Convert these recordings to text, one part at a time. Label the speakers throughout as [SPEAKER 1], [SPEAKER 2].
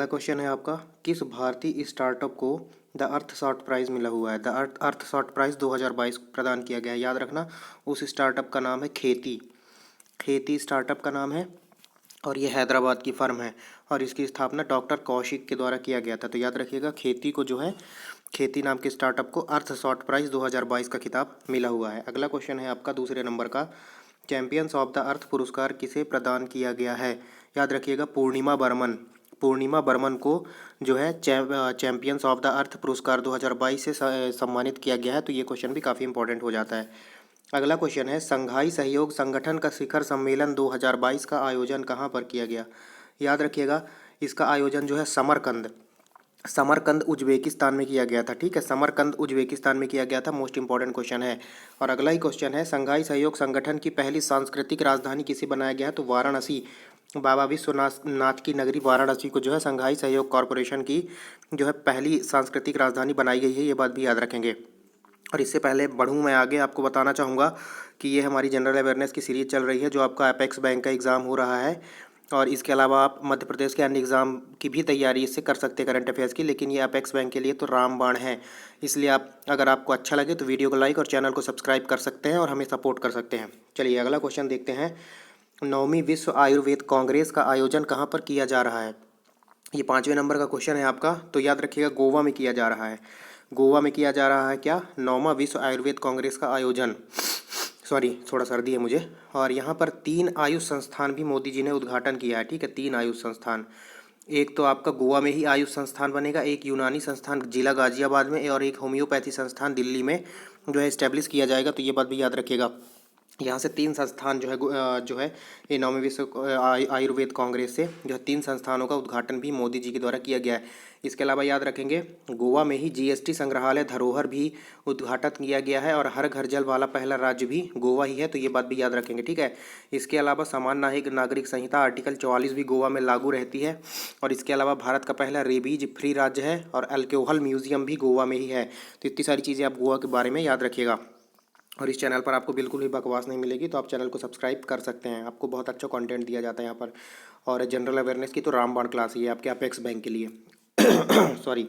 [SPEAKER 1] अगला क्वेश्चन है आपका, किस भारतीय स्टार्टअप को द अर्थशॉट प्राइज़ मिला हुआ है? द अर्थशॉट प्राइज़ 2022 प्रदान किया गया है। याद रखना, उस स्टार्टअप का नाम है खेती। खेती स्टार्टअप का नाम है और ये हैदराबाद की फर्म है और इसकी स्थापना डॉक्टर कौशिक के द्वारा किया गया था। तो याद रखिएगा, खेती को जो है, खेती नाम के स्टार्टअप को अर्थशॉट प्राइज़ 2022 का खिताब मिला हुआ है। अगला क्वेश्चन है आपका दूसरे नंबर का, चैंपियंस ऑफ द अर्थ पुरस्कार किसे प्रदान किया गया है? याद रखिएगा, पूर्णिमा बर्मन। पूर्णिमा बर्मन को जो है चैंपियंस ऑफ द अर्थ पुरस्कार 2022 से सम्मानित किया गया है। तो ये क्वेश्चन भी काफ़ी इंपॉर्टेंट हो जाता है। अगला क्वेश्चन है, संघाई सहयोग संगठन का शिखर सम्मेलन 2022 का आयोजन कहाँ पर किया गया? याद रखिएगा, इसका आयोजन जो है समरकंद उज्बेकिस्तान में किया गया था। ठीक है, समरकंद उज्बेकिस्तान में किया गया था। मोस्ट इंपॉर्टेंट क्वेश्चन है। और अगला ही क्वेश्चन है, संघाई सहयोग संगठन की पहली सांस्कृतिक राजधानी किसे बनाया गया है? तो वाराणसी, बाबा विश्वनाथ की नगरी वाराणसी को जो है संघाई सहयोग कॉरपोरेशन की जो है पहली सांस्कृतिक राजधानी बनाई गई है। ये बात भी याद रखेंगे। और इससे पहले बढ़ूँ मैं आगे, आपको बताना चाहूँगा कि ये हमारी जनरल अवेयरनेस की सीरीज़ चल रही है जो आपका अपेक्स बैंक का एग्ज़ाम हो रहा है। और इसके अलावा आप मध्य प्रदेश के अन्य एग्ज़ाम की भी तैयारी इससे कर सकते हैं, करंट अफेयर्स की। लेकिन ये अपेक्स बैंक के लिए तो रामबाण है, इसलिए आप, अगर आपको अच्छा लगे तो वीडियो को लाइक और चैनल को सब्सक्राइब कर सकते हैं और हमें सपोर्ट कर सकते हैं। चलिए अगला क्वेश्चन देखते हैं। 9वीं विश्व आयुर्वेद कांग्रेस का आयोजन कहाँ पर किया जा रहा है? ये 5वें नंबर का क्वेश्चन है आपका। तो याद रखिएगा, गोवा में किया जा रहा है। गोवा में किया जा रहा है क्या? 9वां विश्व आयुर्वेद कांग्रेस का आयोजन। सॉरी, थोड़ा सर्दी है मुझे। और यहाँ पर 3 आयुष संस्थान भी मोदी जी ने उद्घाटन किया है। ठीक है, 3 आयुष संस्थान। एक तो आपका गोवा में ही आयुष संस्थान बनेगा, एक यूनानी संस्थान जिला गाजियाबाद में, और एक होम्योपैथी संस्थान दिल्ली में जो है इस्टेब्लिश किया जाएगा। तो ये बात भी याद रखिएगा। यहाँ से 3 संस्थान जो है ये 9वीं विश्व आयुर्वेद कांग्रेस से जो है 3 संस्थानों का उद्घाटन भी मोदी जी के द्वारा किया गया है। इसके अलावा याद रखेंगे, गोवा में ही जीएसटी संग्रहालय धरोहर भी उद्घाटन किया गया है और हर घर जल वाला पहला राज्य भी गोवा ही है। तो ये बात भी याद रखेंगे। ठीक है, इसके अलावा समान नागरिक संहिता आर्टिकल 44 भी गोवा में लागू रहती है। और इसके अलावा भारत का पहला रेबीज फ्री राज्य है और अल्कोहल म्यूजियम भी गोवा में ही है। तो इतनी सारी चीज़ें आप गोवा के बारे में याद रखिएगा। और इस चैनल पर आपको बिल्कुल भी बकवास नहीं मिलेगी, तो आप चैनल को सब्सक्राइब कर सकते हैं। आपको बहुत अच्छा कंटेंट दिया जाता है यहाँ पर। और जनरल अवेयरनेस की तो रामबाण क्लास ही है आपके अपेक्स बैंक के लिए। सॉरी।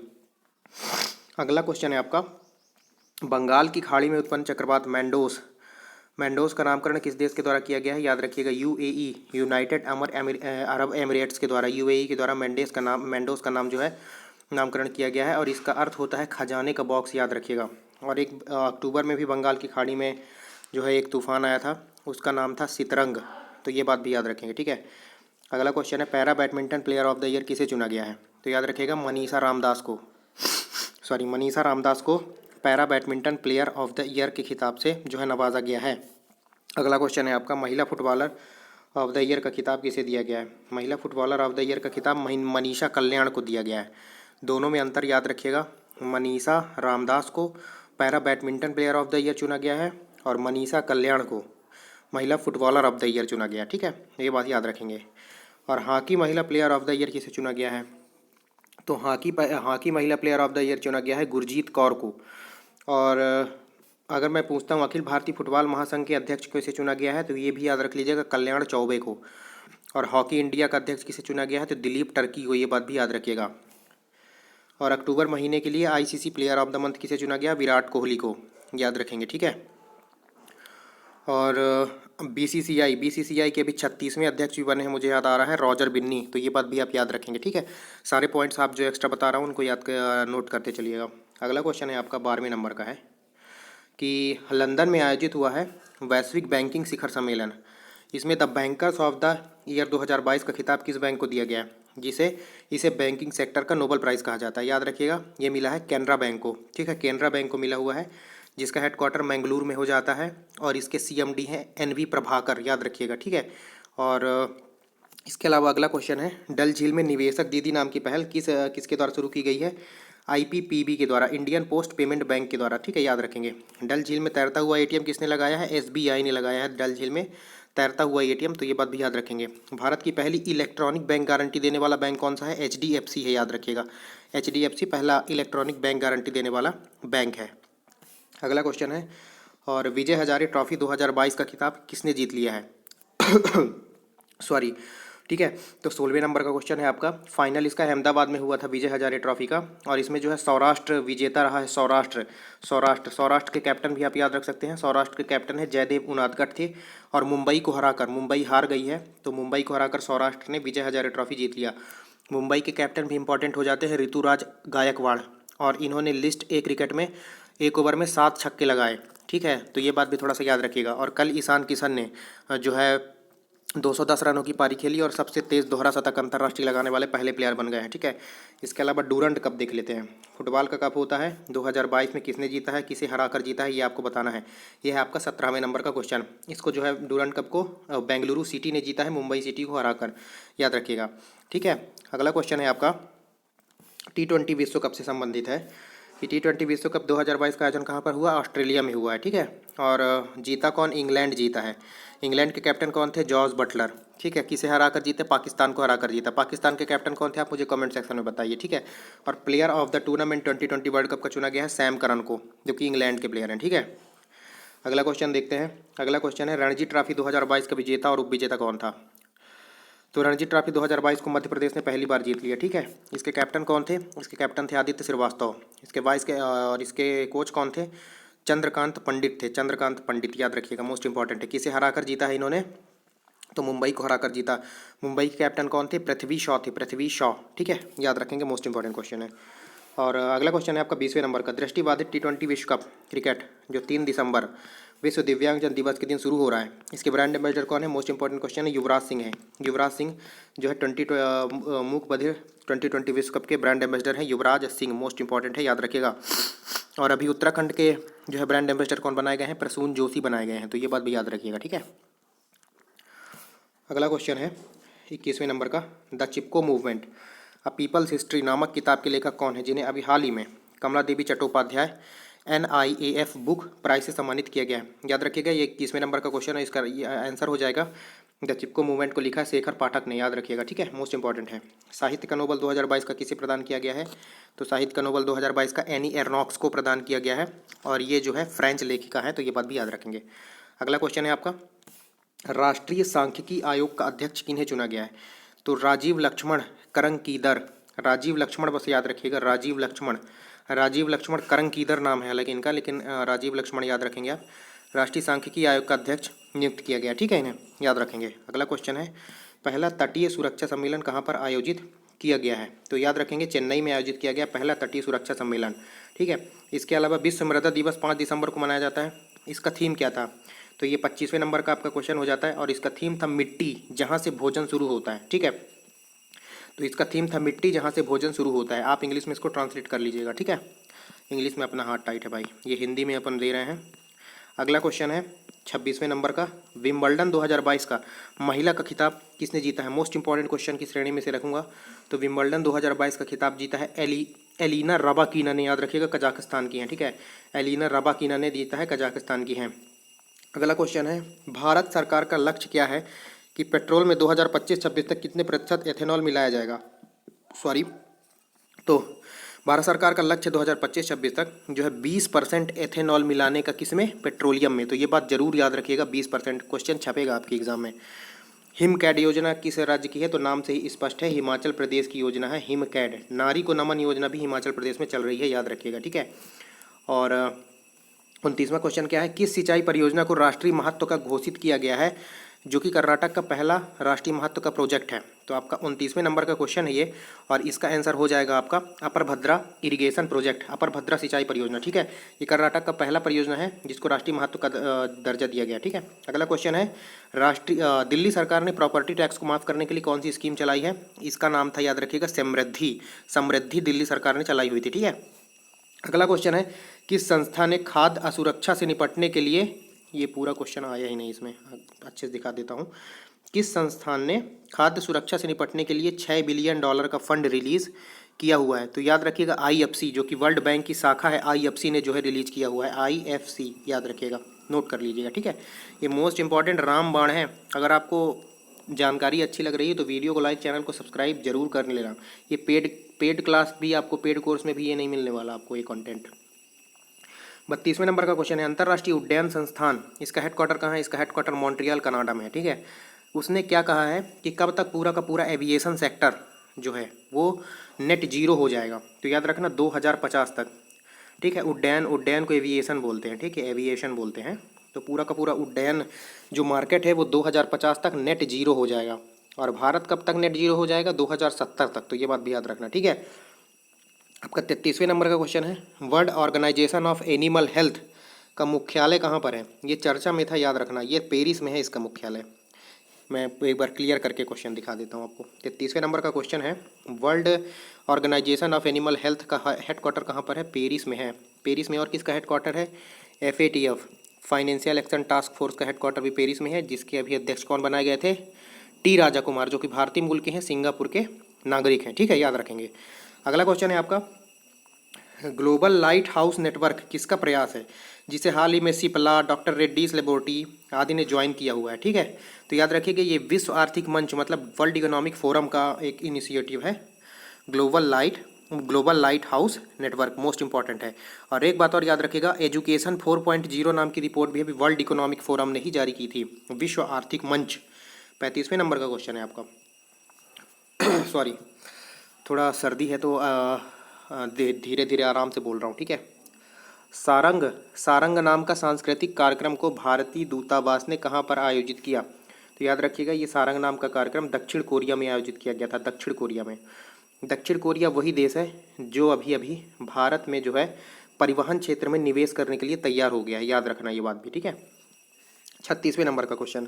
[SPEAKER 1] अगला क्वेश्चन है आपका, बंगाल की खाड़ी में उत्पन्न चक्रवात मैंडोस का नामकरण किस देश के द्वारा किया गया है? याद रखिएगा, यूएई, यूनाइटेड अरब एमिरेट्स के द्वारा, यूएई के द्वारा मैंडोस का नाम जो है नामकरण किया गया है। और इसका अर्थ होता है खजाने का बॉक्स, याद रखिएगा। और एक अक्टूबर में भी बंगाल की खाड़ी में जो है एक तूफान आया था, उसका नाम था सितरंग। तो ये बात भी याद रखेंगे। ठीक है, अगला क्वेश्चन है, para badminton player of the year किसे चुना गया है? तो याद रखिएगा, मनीषा रामदास को para badminton player of the year के खिताब से जो है नवाजा गया है। अगला क्वेश्चन है आपका, महिला फुटबॉलर ऑफ द ईयर का खिताब किसे दिया गया है? महिला फुटबॉलर ऑफ द ईयर का खिताब मनीषा कल्याण को दिया गया है। दोनों में अंतर याद रखिएगा, मनीषा रामदास को para badminton player of the year चुना गया है और मनीषा कल्याण को महिला फुटबॉलर ऑफ द ईयर चुना गया। ठीक है, ये बात याद रखेंगे। और हॉकी महिला प्लेयर ऑफ द ईयर किसे चुना गया है? तो हॉकी महिला प्लेयर ऑफ द ईयर चुना गया है गुरजीत कौर को। और अगर मैं पूछता हूँ अखिल भारतीय फुटबॉल महासंघ के अध्यक्ष किसे चुना गया है, तो ये भी याद रख लीजिएगा, कल्याण चौबे को। और हॉकी इंडिया का अध्यक्ष किसे चुना गया है? तो दिलीप टर्की को। ये बात भी याद रखिएगा। और अक्टूबर महीने के लिए ICC player of the month किसे चुना गया? विराट कोहली को, याद रखेंगे। ठीक है, और बीसीसीआई के भी 36वें अध्यक्ष भी बने हैं, मुझे याद आ रहा है, रॉजर बिन्नी। तो ये बात भी आप याद रखेंगे। ठीक है, सारे पॉइंट्स आप जो एक्स्ट्रा बता रहा हूँ उनको नोट करते चलिएगा। अगला क्वेश्चन है आपका 12वें नंबर का है कि लंदन में आयोजित हुआ है वैश्विक बैंकिंग शिखर सम्मेलन, इसमें the bankers of the year 2022 का खिताब किस बैंक को दिया गया है, जिसे इसे बैंकिंग सेक्टर का नोबेल प्राइज़ कहा जाता है? याद रखिएगा, ये मिला है कैनरा बैंक को। ठीक है, कैनरा बैंक को मिला हुआ है, जिसका हेडक्वार्टर मैंगलुरु में हो जाता है और इसके सीएमडी हैं एनवी प्रभाकर, याद रखिएगा। ठीक है, और इसके अलावा अगला क्वेश्चन है, डल झील में निवेशक दीदी नाम की पहल किसके द्वारा शुरू की गई है? आईपीपीबी के द्वारा, इंडियन पोस्ट पेमेंट बैंक के द्वारा। ठीक है, याद रखेंगे। डल झील में तैरता हुआ एटीएम किसने लगाया है? एसबीआई ने लगाया है डल झील में तैरता हुआ एटीएम। तो ये बात भी याद रखेंगे। भारत की पहली इलेक्ट्रॉनिक बैंक गारंटी देने वाला बैंक कौन सा है? एचडीएफसी है, याद रखिएगा। एचडीएफसी पहला इलेक्ट्रॉनिक बैंक गारंटी देने वाला बैंक है। अगला क्वेश्चन है, और विजय हजारे ट्रॉफी 2022 का खिताब किसने जीत लिया है? सॉरी, ठीक है। तो 16वें नंबर का क्वेश्चन है आपका, फाइनल इसका अहमदाबाद में हुआ था विजय हजारे ट्रॉफी का, और इसमें जो है सौराष्ट्र विजेता रहा है। सौराष्ट्र के कैप्टन भी आप याद रख सकते हैं, सौराष्ट्र के कैप्टन है जयदेव उनादकट थे, और मुंबई को हराकर, मुंबई हार गई है तो मुंबई को हराकर सौराष्ट्र ने विजय हजारे ट्रॉफी जीत लिया। मुंबई के कैप्टन भी इंपॉर्टेंट हो जाते हैं ऋतुराज गायकवाड़, और इन्होंने लिस्ट ए क्रिकेट में एक ओवर में 7 छक्के लगाए। ठीक है, तो ये बात भी थोड़ा सा याद रखिएगा। और कल ईशान किशन ने जो है 210 रनों की पारी खेली और सबसे तेज़ दोहरा शतक अंतर्राष्ट्रीय लगाने वाले पहले प्लेयर बन गए हैं। ठीक है, इसके अलावा डूरंड कप देख लेते हैं। फुटबॉल का कप होता है 2022 में, किसने जीता है, किसे हराकर जीता है, ये आपको बताना है। ये है आपका 17वें नंबर का क्वेश्चन। इसको जो है डूरंड कप को बेंगलुरु सिटी ने जीता है मुंबई सिटी को हराकर, याद रखिएगा। ठीक है, अगला क्वेश्चन है आपका T20 विश्व कप से संबंधित है कि T20 विश्व कप 2022 का आयोजन कहाँ पर हुआ, ऑस्ट्रेलिया में हुआ है। ठीक है, और जीता कौन, इंग्लैंड जीता है। इंग्लैंड के कैप्टन कौन थे, जॉर्ज बटलर। ठीक है, किसे हराकर जीते, पाकिस्तान को हराकर जीता। पाकिस्तान के कैप्टन कौन थे आप मुझे कमेंट सेक्शन में बताइए। ठीक है, और player of the tournament 2020 world cup का चुना गया है सैम करन को, जो कि इंग्लैंड के प्लेयर हैं। ठीक है, अगला क्वेश्चन देखते हैं। अगला क्वेश्चन है रणजी ट्रॉफी 2022 का विजेता और उपविजेता कौन था। तो रणजी ट्रॉफी 2022 को मध्य प्रदेश ने पहली बार जीत लिया। ठीक है, इसके कैप्टन कौन थे, इसके कैप्टन थे आदित्य श्रीवास्तव। इसके वाइस के और इसके कोच कौन थे, चंद्रकांत पंडित थे, चंद्रकांत पंडित, याद रखिएगा, मोस्ट इंपॉर्टेंट है। किसे हराकर जीता है इन्होंने, तो मुंबई को हराकर जीता। मुंबई के कैप्टन कौन थे, पृथ्वी शॉ थे, पृथ्वी शॉ। ठीक है, याद रखेंगे, मोस्ट इंपॉर्टेंट क्वेश्चन है। और अगला क्वेश्चन है आपका 20वें नंबर का, दृष्टिबाधित T20 विश्व कप क्रिकेट जो 3 दिसंबर विश्व दिव्यांगजन दिवस के दिन शुरू हो रहा है, इसके ब्रांड एम्बेसडर कौन है, मोस्ट इंपॉर्टेंट क्वेश्चन है, युवराज सिंह है। युवराज सिंह जो है मूक बधिर 2020 विश्व कप के ब्रांड एम्बेसडर हैं, युवराज सिंह, मोस्ट इंपॉर्टेंट है, याद रखिएगा। और अभी उत्तराखंड के जो है ब्रांड एम्बेसडर कौन बनाए गए हैं, प्रसून जोशी बनाए गए हैं, तो ये बात भी याद रखिएगा। ठीक है, अगला क्वेश्चन है 21वें नंबर का, the Chipko movement a people's history नामक किताब के लेखक कौन है, जिन्हें अभी हाल ही में कमला देवी चट्टोपाध्याय NIAF बुक प्राइज से सम्मानित किया गया है। याद रखिएगा, ये 21वें नंबर का क्वेश्चन है, इसका आंसर हो जाएगा द चिपको मूवमेंट को लिखा है शेखर पाठक ने, याद रखिएगा। ठीक है, मोस्ट इंपॉर्टेंट है। साहित्य का नोबल 2022 का किसे प्रदान किया गया है, तो साहित्य का नोबल 2022 का एनी एर्नॉक्स को प्रदान किया गया है, और ये जो है फ्रेंच लेखिका है, तो ये बात भी याद रखेंगे। अगला क्वेश्चन है आपका, राष्ट्रीय सांख्यिकी आयोग का अध्यक्ष किन्हें चुना गया है, तो राजीव लक्ष्मण करंकीदर, राजीव लक्ष्मण, बस याद रखिएगा, राजीव लक्ष्मण करंकीदर नाम है हालांकि इनका, लेकिन राजीव लक्ष्मण याद रखेंगे आप। राष्ट्रीय सांख्यिकी आयोग का अध्यक्ष नियुक्त किया गया। ठीक है, इन्हें याद रखेंगे। अगला क्वेश्चन है, पहला तटीय सुरक्षा सम्मेलन कहाँ पर आयोजित किया गया है, तो याद रखेंगे चेन्नई में आयोजित किया गया पहला तटीय सुरक्षा सम्मेलन। ठीक है, इसके अलावा विश्व मृदा दिवस 5 दिसंबर को मनाया जाता है, इसका थीम क्या था, तो ये 25वें नंबर का आपका क्वेश्चन हो जाता है, और इसका थीम था मिट्टी जहाँ से भोजन शुरू होता है। ठीक है, तो इसका थीम था मिट्टी जहाँ से भोजन शुरू होता है। आप इंग्लिश में इसको ट्रांसलेट कर लीजिएगा। ठीक है, इंग्लिश में अपना हाथ टाइट है भाई, ये हिंदी में अपन दे रहे हैं। अगला क्वेश्चन है 26वें नंबर का, विंबलडन 2022 का महिला का खिताब किसने जीता है, मोस्ट इंपॉर्टेंट क्वेश्चन की श्रेणी में से रखूंगा। तो विंबलडन 2022 का खिताब जीता है एलिना रबाकीना ने, याद रखिएगा, कजाकिस्तान की हैं। ठीक है, एलिना रबाकीना ने जीता है, कजाकिस्तान की हैं। अगला क्वेश्चन है, भारत सरकार का लक्ष्य क्या है कि पेट्रोल में 2025-26 तक कितने प्रतिशत एथेनॉल मिलाया जाएगा, तो भारत सरकार का लक्ष्य 2025-26 तक जो है 20% एथेनॉल मिलाने का, किसमें, पेट्रोलियम में। तो ये बात जरूर याद रखिएगा, 20%, क्वेश्चन छपेगा आपके एग्जाम में। हिमकैड योजना किस राज्य की है, तो नाम से ही स्पष्ट है, हिमाचल प्रदेश की योजना है हिमकैड। नारी को नमन योजना भी हिमाचल प्रदेश में चल रही है, याद रखिएगा। ठीक है, और 29वां क्वेश्चन क्या है, किस सिंचाई परियोजना को राष्ट्रीय महत्व का घोषित किया गया है, जो कि कर्नाटक का पहला राष्ट्रीय महत्व का प्रोजेक्ट है। तो आपका 29वें नंबर का क्वेश्चन है ये, और इसका आंसर हो जाएगा आपका अपर भद्रा इरिगेशन प्रोजेक्ट, अपर भद्रा सिंचाई परियोजना। ठीक है, ये कर्नाटक का पहला परियोजना है जिसको राष्ट्रीय महत्व का दर्जा दिया गया। ठीक है, अगला क्वेश्चन है, दिल्ली सरकार ने प्रॉपर्टी टैक्स को माफ़ करने के लिए कौन सी स्कीम चलाई है, इसका नाम था, याद रखिएगा, समृद्धि दिल्ली सरकार ने चलाई हुई थी। ठीक है, अगला क्वेश्चन है, किस संस्था ने खाद्य असुरक्षा से निपटने के लिए, ये पूरा क्वेश्चन आया ही नहीं, इसमें अच्छे से दिखा देता हूँ, किस संस्थान ने खाद्य सुरक्षा से निपटने के लिए $6 बिलियन का फंड रिलीज किया हुआ है, तो याद रखिएगा IFC, जो कि वर्ल्ड बैंक की शाखा है, IFC ने जो है रिलीज किया हुआ है, IFC, याद रखिएगा, नोट कर लीजिएगा। ठीक है, ये मोस्ट इंपॉर्टेंट रामबाण है। अगर आपको जानकारी अच्छी लग रही है तो वीडियो को लाइक, चैनल को सब्सक्राइब जरूर कर लेना। ये पेड क्लास भी आपको, पेड कोर्स में भी ये नहीं मिलने वाला आपको ये कंटेंट। 32वें नंबर का क्वेश्चन है, अंतर्राष्ट्रीय उड्डयन संस्थान, इसका हेडक्वार्टर कहाँ है, इसका हेडक्वार्टर मॉन्ट्रियल कनाडा में है। ठीक है, उसने क्या कहा है कि कब तक पूरा का पूरा एविएशन सेक्टर जो है वो नेट जीरो हो जाएगा। तो याद रखना 2050 तक, ठीक है। उड्डयन उड्डयन को एविएशन बोलते हैं, ठीक है, एविएशन बोलते हैं। तो पूरा का पूरा उड्डयन जो मार्केट है वो 2050 तक नेट जीरो हो जाएगा। और भारत कब तक नेट जीरो हो जाएगा? 2070 तक। तो ये बात भी याद रखना, ठीक है। आपका 33वें नंबर का क्वेश्चन है, World Organisation of Animal Health का मुख्यालय कहाँ पर है? ये चर्चा में था, याद रखना, ये पेरिस में है इसका मुख्यालय। मैं एक बार क्लियर करके क्वेश्चन दिखा देता हूँ आपको। 33वें नंबर का क्वेश्चन है, World Organisation of Animal Health का हेडक्वार्टर कहाँ पर है? पेरिस में है। पेरिस में। और किसका हेडक्वार्टर है? FATF, financial action task force का हेडक्वार्टर भी पेरिस में है, जिसके अभी अध्यक्ष कौन बनाए गए थे? T राजा कुमार, जो कि भारतीय मूल के हैं, सिंगापुर के नागरिक हैं, ठीक है, याद रखेंगे। अगला क्वेश्चन है आपका, ग्लोबल लाइट हाउस नेटवर्क किसका प्रयास है, जिसे हाल ही में सिप्ला, डॉक्टर रेड्डीज लेबोरेटरी आदि ने ज्वाइन किया हुआ है, ठीक है। तो याद रखिएगा ये विश्व आर्थिक मंच मतलब वर्ल्ड इकोनॉमिक फोरम का एक इनिशिएटिव है। Global light house network most important है। और एक बात और याद रखिएगा, एजुकेशन 4.0 नाम की रिपोर्ट भी अभी वर्ल्ड इकोनॉमिक फोरम ने ही जारी की थी, विश्व आर्थिक मंच। 35वें नंबर का क्वेश्चन है आपका सॉरी, थोड़ा सर्दी है तो धीरे धीरे आराम से बोल रहा हूँ, ठीक है। सारंग सारंग नाम का सांस्कृतिक कार्यक्रम को भारतीय दूतावास ने कहाँ पर आयोजित किया? तो याद रखिएगा ये सारंग नाम का कार्यक्रम दक्षिण कोरिया में आयोजित किया गया था, दक्षिण कोरिया में। दक्षिण कोरिया वही देश है जो अभी अभी भारत में जो है परिवहन क्षेत्र में निवेश करने के लिए तैयार हो गया है, याद रखना ये बात भी, ठीक है। 36वें नंबर का क्वेश्चन,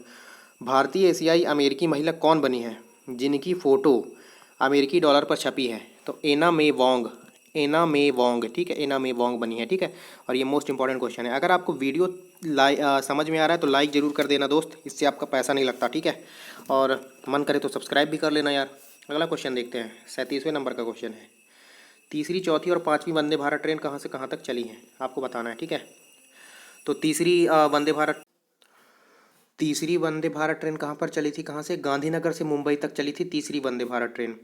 [SPEAKER 1] भारतीय एशियाई अमेरिकी महिला कौन बनी है जिनकी फ़ोटो अमेरिकी डॉलर पर छपी है? तो एना मे वोंग, ठीक है, एना मे वोंग बनी है, ठीक है। और ये मोस्ट इंपॉर्टेंट क्वेश्चन है। अगर आपको वीडियो समझ में आ रहा है तो लाइक ज़रूर कर देना दोस्त, इससे आपका पैसा नहीं लगता, ठीक है। और मन करे तो सब्सक्राइब भी कर लेना यार। अगला क्वेश्चन देखते हैं, 37वें नंबर का क्वेश्चन है, तीसरी, चौथी और पाँचवीं वंदे भारत ट्रेन कहाँ से कहाँ तक चली है? आपको बताना है, ठीक है। तो तीसरी वंदे भारत ट्रेन कहाँ पर चली थी? कहाँ से? गांधीनगर से मुंबई तक चली थी तीसरी वंदे भारत ट्रेन।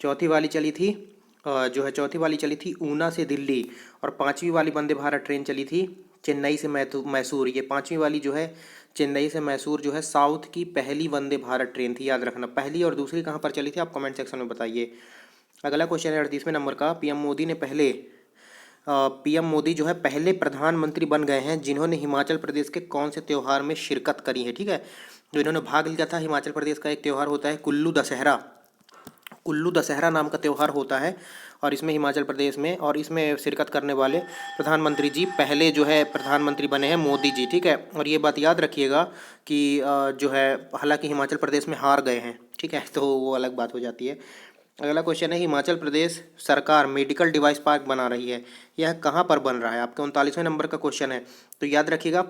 [SPEAKER 1] चौथी वाली चली थी चौथी वाली चली थी ऊना से दिल्ली। और पांचवी वाली वंदे भारत ट्रेन चली थी चेन्नई से मैसूर। ये पांचवी वाली जो है चेन्नई से मैसूर जो है साउथ की पहली वंदे भारत ट्रेन थी, याद रखना। पहली और दूसरी कहाँ पर चली थी आप कमेंट सेक्शन में बताइए। अगला क्वेश्चन है 38वें नंबर का, पीएम मोदी जो है पहले प्रधानमंत्री बन गए हैं जिन्होंने हिमाचल प्रदेश के कौन से त्यौहार में शिरकत करी है, ठीक है। जो इन्होंने भाग लिया था, हिमाचल प्रदेश का एक त्यौहार होता है कुल्लू दशहरा। कुल्लू दशहरा नाम का त्यौहार होता है और इसमें हिमाचल प्रदेश में, और इसमें शिरकत करने वाले प्रधानमंत्री जी पहले जो है प्रधानमंत्री बने हैं मोदी जी, ठीक है। और ये बात याद रखिएगा कि जो है हालांकि हिमाचल प्रदेश में हार गए हैं, ठीक है, तो वो अलग बात हो जाती है। अगला क्वेश्चन है, हिमाचल प्रदेश सरकार मेडिकल डिवाइस पार्क बना रही है, यह कहाँ पर बन रहा है? आपके 39वें नंबर का क्वेश्चन है। तो याद रखिएगा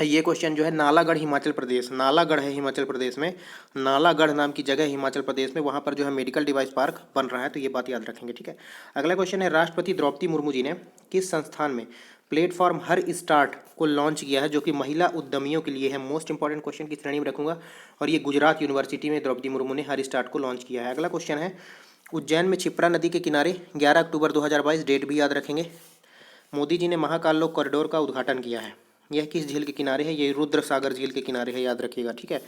[SPEAKER 1] ये क्वेश्चन जो है नालागढ़ हिमाचल प्रदेश, नालागढ़ है हिमाचल प्रदेश में, नालागढ़ नाम की जगह हिमाचल प्रदेश में, वहाँ पर जो है मेडिकल डिवाइस पार्क बन रहा है। तो ये बात याद रखेंगे, ठीक है। अगला क्वेश्चन है, राष्ट्रपति द्रौपदी मुर्मू जी ने किस संस्थान में प्लेटफॉर्म हर स्टार्ट को लॉन्च किया है जो कि महिला उद्यमियों के लिए है? मोस्ट इंपॉर्टेंट क्वेश्चन की श्रेणी में रखूंगा। और ये गुजरात यूनिवर्सिटी में द्रौपदी मुर्मू ने हर स्टार्ट को लॉन्च किया है। अगला क्वेश्चन है, उज्जैन में क्षिप्रा नदी के किनारे 11 अक्टूबर 2022, डेट भी याद रखेंगे, मोदी जी ने महाकाल लोक कॉरिडोर का उद्घाटन किया है। यह किस झील के किनारे है? ये रुद्र सागर झील के किनारे है, याद रखिएगा, ठीक है।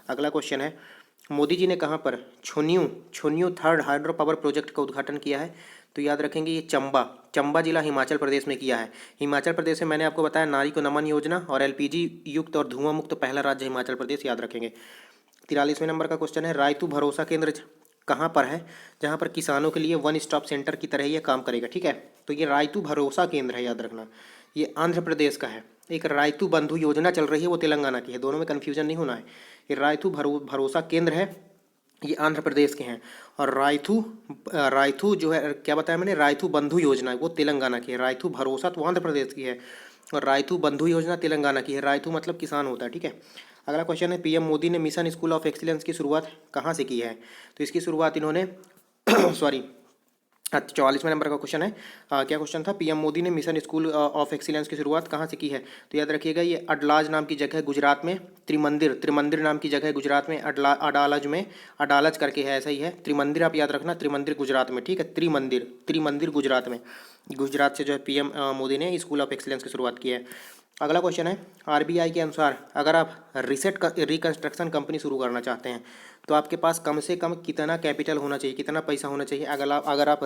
[SPEAKER 1] अगला क्वेश्चन है, मोदी जी ने कहाँ पर छुन्यू थर्ड हाइड्रो पावर प्रोजेक्ट का उद्घाटन किया है? तो याद रखेंगे ये चंबा जिला हिमाचल प्रदेश में किया है। हिमाचल प्रदेश में मैंने आपको बताया नारी को नमन योजना और LPG युक्त और धुआं मुक्त पहला राज्य हिमाचल प्रदेश, याद रखेंगे। 43वें नंबर का क्वेश्चन है, रायतू भरोसा केंद्र कहाँ पर है जहाँ पर किसानों के लिए वन स्टॉप सेंटर की तरह यह काम करेगा, ठीक है। तो ये रायतू भरोसा केंद्र है, याद रखना, ये आंध्र प्रदेश का है। एक रायतू बंधु योजना चल रही है वो तेलंगाना की है, दोनों में कन्फ्यूजन नहीं होना है। ये रायतू भरोसा केंद्र है, ये आंध्र प्रदेश के हैं। और रायथू जो है, क्या बताया मैंने, रायथू बंधु योजना वो तेलंगाना की है। रायथू भरोसा तो आंध्र प्रदेश की है और रायथू बंधु योजना तेलंगाना की है। रायथू मतलब किसान होता है, ठीक है। अगला क्वेश्चन है, पीएम मोदी ने मिशन स्कूल ऑफ एक्सीलेंस की शुरुआत कहाँ से की है? तो इसकी शुरुआत इन्होंने सॉरी 44वें नंबर का क्वेश्चन है, क्या क्वेश्चन था, पीएम मोदी ने मिशन स्कूल ऑफ एक्सीलेंस की शुरुआत कहाँ से की है? तो याद रखिएगा ये अडलाज नाम की जगह गुजरात में, त्रिमंदिर नाम की जगह गुजरात में, अडालज करके है, ऐसा ही है। त्रिमंदिर आप याद रखना, त्रिमंदिर गुजरात में, ठीक है, त्रिमंदिर गुजरात में, गुजरात से जो है पीएम मोदी ने स्कूल ऑफ एक्सीलेंस की शुरुआत की है। अगला क्वेश्चन है, आरबीआई के अनुसार अगर आप रिकंस्ट्रक्शन कंपनी शुरू करना चाहते हैं तो आपके पास कम से कम कितना कैपिटल होना चाहिए, कितना पैसा होना चाहिए। अगर आप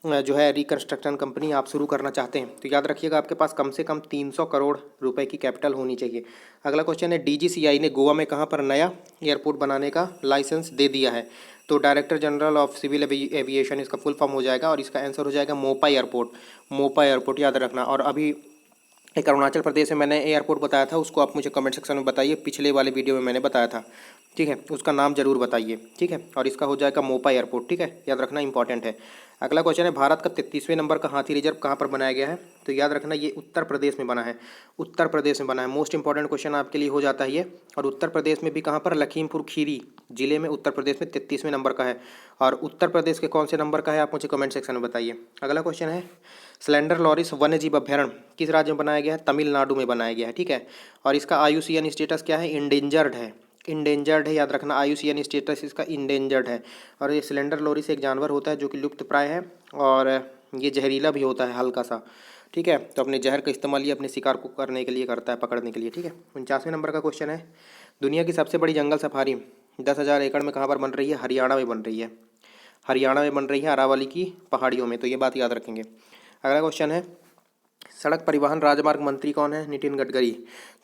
[SPEAKER 1] जो है रिकंस्ट्रक्शन कंपनी आप शुरू करना चाहते हैं तो याद रखिएगा आपके पास कम से कम 300 करोड़ रुपए की कैपिटल होनी चाहिए। अगला क्वेश्चन है, डीजीसीआई ने गोवा में कहाँ पर नया एयरपोर्ट बनाने का लाइसेंस दे दिया है। तो Director General of Civil Aviation इसका फुल फॉर्म हो जाएगा और इसका आंसर हो जाएगा मोपा एयरपोर्ट। मोपा एयरपोर्ट याद रखना। और अभी एक अरुणाचल प्रदेश में मैंने एयरपोर्ट बताया था, उसको आप मुझे कमेंट सेक्शन में बताइए, पिछले वाले वीडियो में मैंने बताया था, ठीक है, उसका नाम जरूर बताइए, ठीक है। और इसका हो जाएगा मोपा एयरपोर्ट, ठीक है, याद रखना, इंपॉर्टेंट है। अगला क्वेश्चन है, भारत का 33वें नंबर का हाथी रिजर्व कहाँ पर बनाया गया है। तो याद रखना ये उत्तर प्रदेश में बना है, उत्तर प्रदेश में बना है। मोस्ट इंपॉर्टेंट क्वेश्चन आपके लिए हो जाता है ये। और उत्तर प्रदेश में भी कहाँ पर, लखीमपुर खीरी जिले में उत्तर प्रदेश में 33वें नंबर का है। और उत्तर प्रदेश के कौन से नंबर का है आप मुझे कमेंट सेक्शन में बताइए। अगला क्वेश्चन है, स्लेंडर लॉरिस वन्यजीव अभ्यारण्य किस राज्य में बनाया गया है। तमिलनाडु में बनाया गया है, ठीक है। और इसका आईयूसीएन स्टेटस क्या है, इंडेंजर्ड है, इंडेंजर्ड है, याद रखना, आईयूसीएन स्टेटस इसका इंडेंजर्ड है। और ये सिलेंडर लोरिस एक जानवर होता है जो कि लुप्त प्राय है और ये जहरीला भी होता है हल्का सा, ठीक है। तो अपने जहर का इस्तेमाल ये अपने शिकार को करने के लिए करता है, पकड़ने के लिए, ठीक है। 49वें नंबर का क्वेश्चन है, दुनिया की सबसे बड़ी जंगल सफारी 10,000 एकड़ में कहाँ पर बन रही है। हरियाणा में बन रही है, हरियाणा में बन रही है, अरावली की पहाड़ियों में, तो ये बात याद रखेंगे। अगला क्वेश्चन है, सड़क परिवहन राजमार्ग मंत्री कौन है। नितिन गडकरी।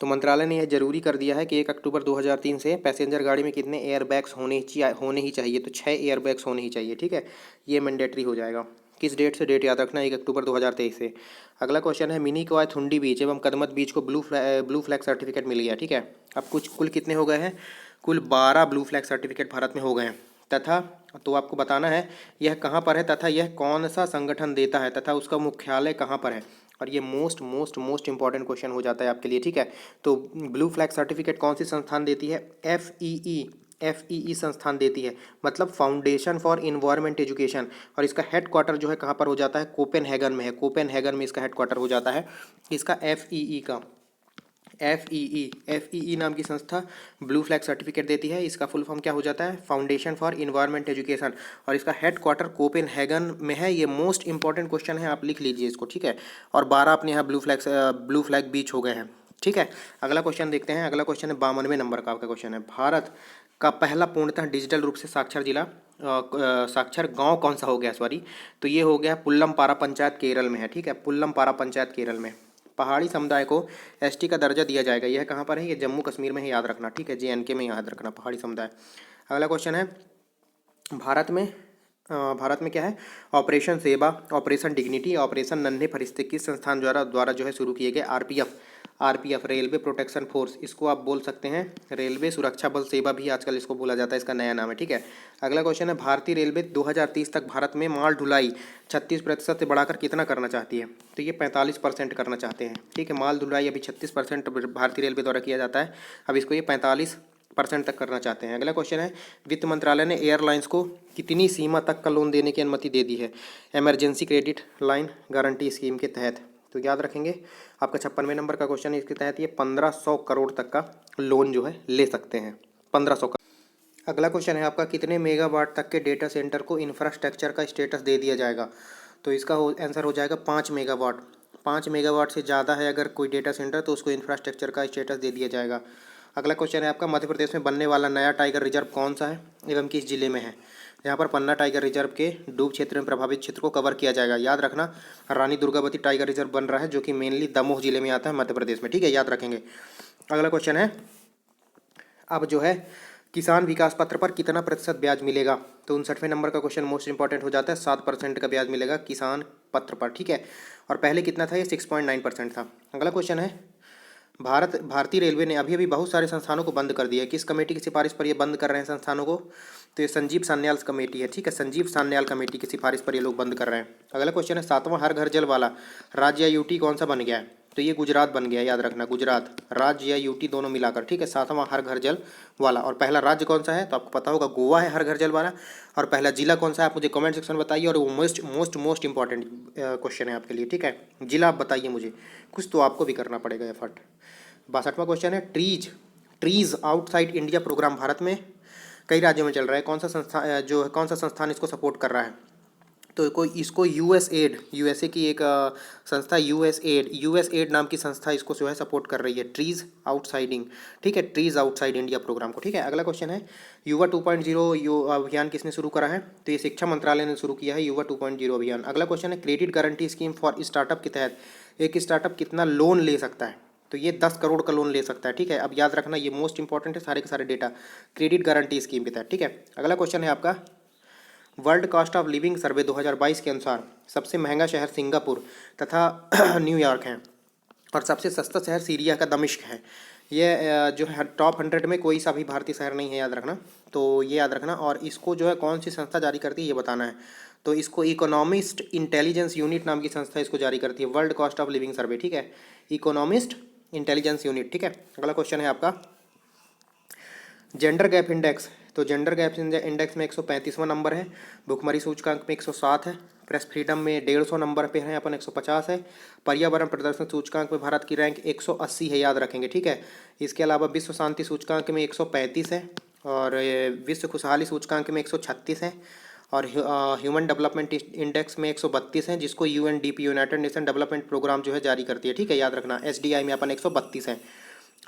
[SPEAKER 1] तो मंत्रालय ने यह जरूरी कर दिया है कि 1 अक्टूबर 2003 से पैसेंजर गाड़ी में कितने एयरबैग्स होने ही चाहिए। तो 6 एयरबैग्स होने ही चाहिए, ठीक है, ये मैंडेटरी हो जाएगा। किस डेट से, डेट याद रखना, 1 अक्टूबर 2023 से। अगला क्वेश्चन है, मिनी कॉय थुंडी बीच एवं कदमत बीच को ब्लू फ्लैग सर्टिफिकेट मिल गया, ठीक है। अब कुल कितने हो गए हैं, कुल 12 ब्लू फ्लैग सर्टिफिकेट भारत में हो गए हैं। तथा तो आपको बताना है यह कहाँ पर है तथा यह कौन सा संगठन देता है तथा उसका मुख्यालय कहाँ पर है। और ये most most most important question हो जाता है आपके लिए, ठीक है। तो ब्लू फ्लैग सर्टिफिकेट कौन सी संस्थान देती है, एफईई संस्थान देती है, मतलब फाउंडेशन फॉर इन्वायरमेंट एजुकेशन। और इसका हेडक्वार्टर जो है कहाँ पर हो जाता है, कोपेनहेगन में है, कोपेनहेगन में इसका हेडक्वार्टर हो जाता है, इसका एफईई नाम की संस्था ब्लू फ्लैग सर्टिफिकेट देती है। इसका फुल फॉर्म क्या हो जाता है, फाउंडेशन फॉर इन्वायरमेंट एजुकेशन। और इसका हेडक्वार्टर कोपेनहेगन में है। ये मोस्ट इंपॉर्टेंट क्वेश्चन है, आप लिख लीजिए इसको, ठीक है। और 12 अपने यहाँ ब्लू फ्लैग बीच हो गए हैं, ठीक है। अगला क्वेश्चन देखते हैं। अगला क्वेश्चन है 52वें नंबर का आपका क्वेश्चन है, भारत का पहला पूर्णतः डिजिटल रूप से साक्षर गांव कौन सा हो गया, सॉरी, तो ये हो गया पुल्लमपारा पंचायत, केरल में है, ठीक है, पुल्लमपारा पंचायत केरल में। पहाड़ी समुदाय को एसटी का दर्जा दिया जाएगा, यह कहाँ पर है, ये जम्मू कश्मीर में है, याद रखना, ठीक है, जेएनके में याद रखना, पहाड़ी समुदाय। अगला क्वेश्चन है, भारत में क्या है, ऑपरेशन सेवा, ऑपरेशन डिग्निटी, ऑपरेशन नन्हे फरिश्ते किस संस्थान द्वारा जो है शुरू किए गए। आरपीएफ रेलवे प्रोटेक्शन फोर्स, इसको आप बोल सकते हैं रेलवे सुरक्षा बल सेवा भी आजकल इसको बोला जाता है, इसका नया नाम है, ठीक है। अगला क्वेश्चन है, भारतीय रेलवे 2030 तक भारत में माल ढुलाई 36% से बढ़ाकर कितना करना चाहती है। तो ये 45% करना चाहते हैं, ठीक है। माल ढुलाई अभी 36% भारतीय रेलवे द्वारा किया जाता है, अब इसको ये 45% तक करना चाहते हैं। अगला क्वेश्चन है, वित्त मंत्रालय ने एयरलाइंस को कितनी सीमा तक का लोन देने की अनुमति दे दी है emergency credit line guarantee scheme के तहत। तो याद रखेंगे आपका 56वें नंबर का क्वेश्चन है, इसके तहत ये 1500 करोड़ तक का लोन जो है ले सकते हैं, 1500 का। अगला क्वेश्चन है आपका, कितने मेगावाट तक के डेटा सेंटर को इंफ्रास्ट्रक्चर का स्टेटस दे दिया जाएगा। तो इसका आंसर हो जाएगा 5 मेगावाट। 5 मेगावाट से ज़्यादा है अगर कोई डेटा सेंटर तो उसको इंफ्रास्ट्रक्चर का स्टेटस दे दिया जाएगा। अगला क्वेश्चन है आपका, मध्य प्रदेश में बनने वाला नया टाइगर रिजर्व कौन सा है एवं किस जिले में है। यहाँ पर पन्ना टाइगर रिजर्व के डूब क्षेत्र में प्रभावित क्षेत्र को कवर किया जाएगा, याद रखना। रानी दुर्गावती टाइगर रिजर्व बन रहा है जो कि मेनली दमोह जिले में आता है, मध्य प्रदेश में, ठीक है, याद रखेंगे। अगला क्वेश्चन है, अब जो है किसान विकास पत्र पर कितना प्रतिशत ब्याज मिलेगा। तो 59वें नंबर का क्वेश्चन मोस्ट इंपॉर्टेंट हो जाता है, 7% का ब्याज मिलेगा किसान पत्र पर, ठीक है। और पहले कितना था, ये 6.9% था। अगला क्वेश्चन है, भारतीय रेलवे ने अभी बहुत सारे संस्थानों को बंद कर दिया है, किस कमेटी की सिफारिश पर ये बंद कर रहे हैं संस्थानों को। तो ये संजीव सान्याल कमेटी है, ठीक है, संजीव सान्याल कमेटी की सिफारिश पर ये लोग बंद कर रहे हैं। अगला क्वेश्चन है, 7वां हर घर जल वाला राज्य या यूटी कौन सा बन गया है। तो ये गुजरात बन गया, याद रखना, गुजरात राज्य या यूटी दोनों मिलाकर, ठीक है, 7वां हर घर जल वाला। और पहला राज्य कौन सा है, तो आपको पता होगा गोवा है हर घर जल वाला। और पहला जिला कौन सा है आप मुझे कमेंट सेक्शन में बताइए, और वो मोस्ट इंपॉर्टेंट क्वेश्चन है आपके लिए, ठीक है, जिला आप बताइए मुझे, कुछ तो आपको भी करना पड़ेगा एफर्ट। 62वां क्वेश्चन है, Trees Outside India programme Bharat में कई राज्यों में चल रहा है, कौन सा संस्थान इसको सपोर्ट कर रहा है। तो कोई इसको यूएसए की एक संस्था यूएसएड नाम की संस्था इसको जो है सपोर्ट कर रही है, ट्रीज आउटसाइडिंग, ठीक है, ट्रीज आउटसाइड इंडिया प्रोग्राम को, ठीक है। अगला क्वेश्चन है युवा 2.0 अभियान किसने शुरू करा है? तो ये शिक्षा मंत्रालय ने शुरू किया है युवा 2.0 अभियान। अगला क्वेश्चन है credit guarantee scheme for startup के तहत एक स्टार्टअप कितना लोन ले सकता है? तो ये 10 करोड़ का लोन ले सकता है, ठीक है। अब याद रखना ये मोस्ट इंपॉर्टेंट है सारे के सारे डेटा क्रेडिट गारंटी स्कीम के तहत, ठीक है। अगला क्वेश्चन है आपका वर्ल्ड कॉस्ट ऑफ लिविंग सर्वे 2022 के अनुसार सबसे महंगा शहर सिंगापुर तथा न्यूयॉर्क है और सबसे सस्ता शहर सीरिया का दमिश्क है। ये जो है टॉप 100 में कोई सा भी भारतीय शहर नहीं है, याद रखना। तो ये याद रखना और इसको जो है कौन सी संस्था जारी करती है ये बताना है। तो इसको इकोनॉमिस्ट इंटेलिजेंस यूनिट नाम की संस्था इसको जारी करती है, वर्ल्ड कॉस्ट ऑफ लिविंग सर्वे, ठीक है, इकोनॉमिस्ट इंटेलिजेंस यूनिट, ठीक है। अगला क्वेश्चन है आपका जेंडर गैप इंडेक्स। तो जेंडर गैप इंडेक्स में 135वां नंबर है, भुखमरी सूचकांक में 107 है, प्रेस फ्रीडम में 150 नंबर पे है, अपन 150 है, पर्यावरण प्रदर्शन सूचकांक में भारत की रैंक 180 है, याद रखेंगे, ठीक है। इसके अलावा विश्व शांति सूचकांक में 135 है और विश्व खुशहाली सूचकांक में 136 है और ह्यूमन डेवलपमेंट इंडेक्स में 132 है, जिसको UNDP United Nation Development Programme जो है जारी करती है, ठीक है, याद रखना। एसडीआई में अपन 132 है।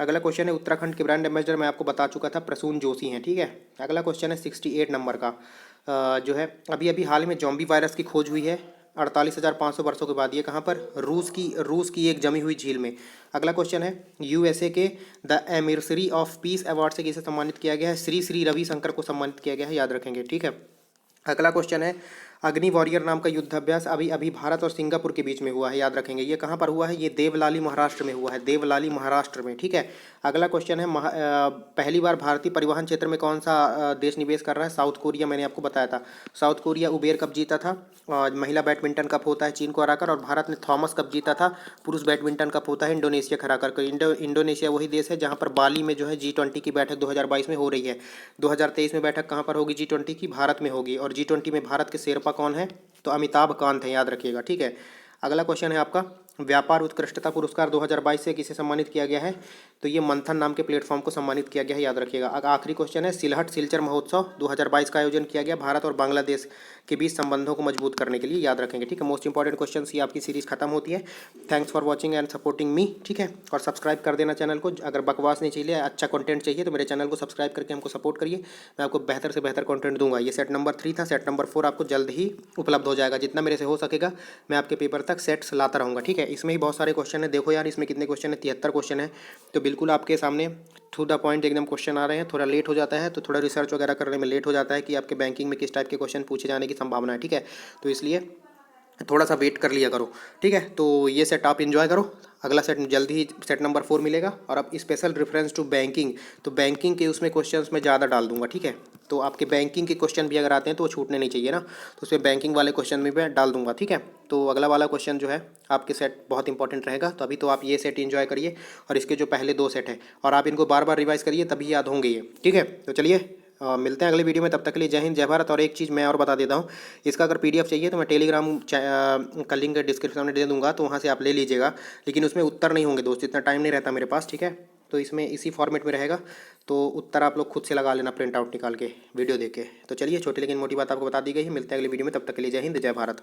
[SPEAKER 1] अगला क्वेश्चन है उत्तराखंड के ब्रांड एम्बेसडर मैं आपको बता चुका था प्रसून जोशी हैं, ठीक है। अगला क्वेश्चन है 68 नंबर का जो है अभी अभी हाल में जॉम्बी वायरस की खोज हुई है 48,500 वर्षों के बाद। ये कहाँ पर? रूस की एक जमी हुई झील में। अगला क्वेश्चन है यूएसए के द एमिरसरी ऑफ पीस अवार्ड से किसे सम्मानित किया गया है? श्री श्री रविशंकर को सम्मानित किया गया है, याद रखेंगे, ठीक है। अगला क्वेश्चन है अग्नि वॉरियर नाम का युद्धाभ्यास अभी अभी भारत और सिंगापुर के बीच में हुआ है, याद रखेंगे। ये कहाँ पर हुआ है? ये देवलाली महाराष्ट्र में हुआ है, देवलाली महाराष्ट्र में, ठीक है। अगला क्वेश्चन है पहली बार भारतीय परिवहन क्षेत्र में कौन सा देश निवेश कर रहा है? साउथ कोरिया, मैंने आपको बताया था। साउथ कोरिया उबेर कप जीता था और महिला बैडमिंटन कप होता है चीन को हराकर, और भारत ने थॉमस कप जीता था, पुरुष बैडमिंटन कप होता है इंडोनेशिया को हराकर। इंडोनेशिया वही देश है जहाँ पर बाली में जो है G20 की बैठक 2022 में हो रही है। 2023 में बैठक कहाँ पर होगी G20 की? भारत में होगी। और G20 में भारत के शेरपा कौन है? तो अमिताभ कांत है, याद रखिएगा, ठीक है। अगला क्वेश्चन है आपका व्यापार उत्कृष्टता पुरस्कार 2022 से किसे सम्मानित किया गया है? तो ये मंथन नाम के प्लेटफॉर्म को सम्मानित किया गया है, याद रखिएगा। आखिरी क्वेश्चन है सिलहट सिलचर महोत्सव 2022 का आयोजन किया गया भारत और बांग्लादेश के बीच संबंधों को मजबूत करने के लिए, याद रखेंगे, ठीक है। मोस्ट इंपॉर्टेंट क्वेश्चन ये आपकी सीरीज खत्म होती है। Thanks for watching and supporting me, ठीक है। और सब्सक्राइब कर देना चैनल को। अगर बकवास नहीं चाहिए, अच्छा कंटेंट चाहिए तो मेरे चैनल को सब्सक्राइब करके हमको सपोर्ट करिए। मैं आपको बेहतर से बेहतर कंटेंट दूंगा। ये सेट नंबर 3 था, सेट नंबर 4 आपको जल्द ही उपलब्ध हो जाएगा। जितना मेरे से हो सकेगा मैं आपके पेपर तक सेट्स लाता रहूँगा, ठीक है। इसमें ही बहुत सारे क्वेश्चन है, देखो यार इसमें कितने क्वेश्चन है, 73 क्वेश्चन है। तो बिल्कुल आपके सामने टू द पॉइंट एकदम क्वेश्चन आ रहे हैं। थोड़ा लेट हो जाता है तो थोड़ा रिसर्च वगैरह करने में लेट हो जाता है कि आपके बैंकिंग में किस टाइप के क्वेश्चन पूछे जाने की संभावना है, ठीक है। तो इसलिए थोड़ा सा वेट कर लिया करो, ठीक है। तो ये सेट आप इन्जॉय करो। अगला सेट जल्दी ही सेट नंबर 4 मिलेगा। और अब स्पेशल रेफरेंस टू बैंकिंग, तो बैंकिंग के उसमें क्वेश्चंस में ज़्यादा डाल दूंगा, ठीक है। तो आपके बैंकिंग के क्वेश्चन भी अगर आते हैं तो वो छूटने नहीं चाहिए ना, तो उसमें बैंकिंग वाले क्वेश्चन भी मैं डाल दूंगा, ठीक है। तो अगला वाला क्वेश्चन जो है आपके सेट बहुत इंपॉर्टेंट रहेगा। तो अभी तो आप ये सेट इन्जॉय करिए और इसके जो पहले 2 सेट हैं और आप इनको बार बार रिवाइज करिए, तभी याद होंगे ये, ठीक है। तो चलिए मिलते हैं अगले वीडियो में, तब तक के लिए जय हिंद जय भारत। और एक चीज़ मैं और बता देता हूँ, इसका अगर PDF चाहिए तो मैं टेलीग्राम का लिंक डिस्क्रिप्शन में दे दूँगा, तो वहाँ से आप ले लीजिएगा। लेकिन उसमें उत्तर नहीं होंगे दोस्त, इतना टाइम नहीं रहता मेरे पास, ठीक है। तो इसमें इसी फॉर्मेट में रहेगा, तो उत्तर आप लोग खुद से लगा लेना प्रिंट आउट निकाल के वीडियो देख के। तो चलिए छोटी लेकिन मोटी बात आपको बता दी गई है। मिलते हैं अगले वीडियो में, तब तक के लिए जय हिंद जय भारत।